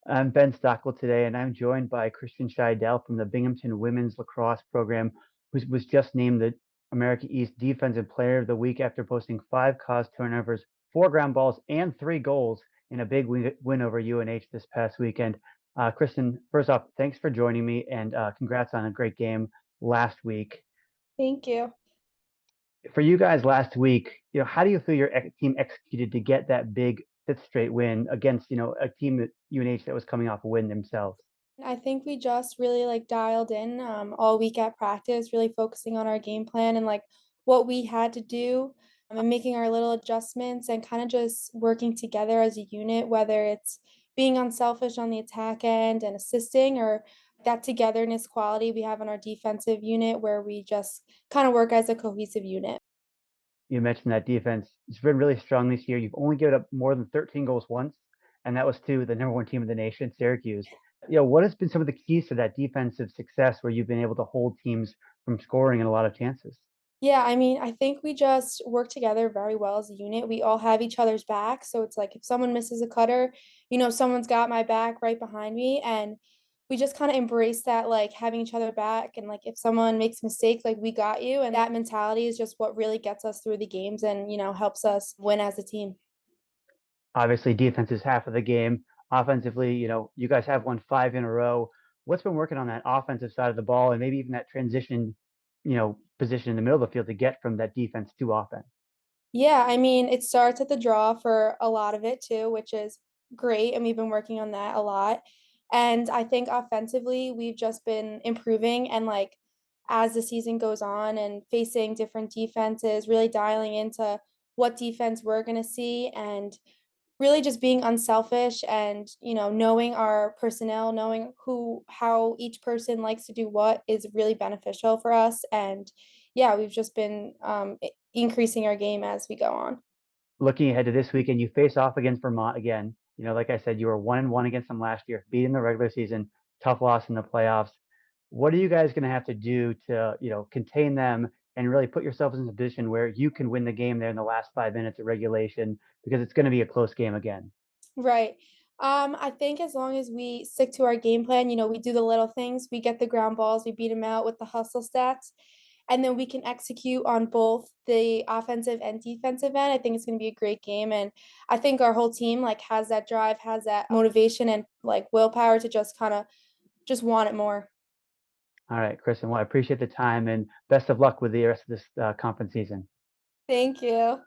I'm Ben Stockwell today, and I'm joined by Kristen Scheidel from the Binghamton Women's Lacrosse Program, who was just named the America East Defensive Player of the Week after posting five caused turnovers, four ground balls, and three goals in a big win over UNH this past weekend. Kristen, first off, thanks for joining me, and congrats on a great game last week. Thank you. For you guys last week, how do you feel your team executed to get that big fifth straight win against, a team that UNH that was coming off a win themselves? I think we just really dialed in all week at practice, really focusing on our game plan and what we had to do and making our little adjustments and kind of just working together as a unit, whether it's being unselfish on the attack end and assisting or that togetherness quality we have on our defensive unit where we just kind of work as a cohesive unit. You mentioned that defense has been really strong this year. You've only given up more than 13 goals once, and that was to the number one team in the nation, Syracuse. What has been some of the keys to that defensive success where you've been able to hold teams from scoring in a lot of chances? Yeah, I mean, I think we just work together very well as a unit. We all have each other's back. So it's like if someone misses a cutter, someone's got my back right behind me. And we just kind of embrace that, having each other back. And if someone makes a mistake, we got you. And that mentality is just what really gets us through the games and, helps us win as a team. Obviously, defense is half of the game. Offensively, you guys have won five in a row. What's been working on that offensive side of the ball and maybe even that transition, position in the middle of the field to get from that defense to offense? Yeah, I mean, it starts at the draw for a lot of it too, which is great, and we've been working on that a lot. And I think offensively, we've just been improving and as the season goes on and facing different defenses, really dialing into what defense we're going to see and really just being unselfish and, knowing our personnel, knowing how each person likes to do what is really beneficial for us. And yeah, we've just been increasing our game as we go on. Looking ahead to this weekend, you face off against Vermont again. Like I said, you were 1-1 against them last year, beat in the regular season, tough loss in the playoffs. What are you guys going to have to do to, contain them and really put yourselves in a position where you can win the game there in the last 5 minutes of regulation because it's going to be a close game again? Right. I think as long as we stick to our game plan, we do the little things, we get the ground balls, we beat them out with the hustle stats, and then we can execute on both the offensive and defensive end. I think it's going to be a great game, and I think our whole team has that drive, has that motivation, and willpower to just kind of just want it more. All right, Kristen. Well, I appreciate the time and best of luck with the rest of this conference season. Thank you.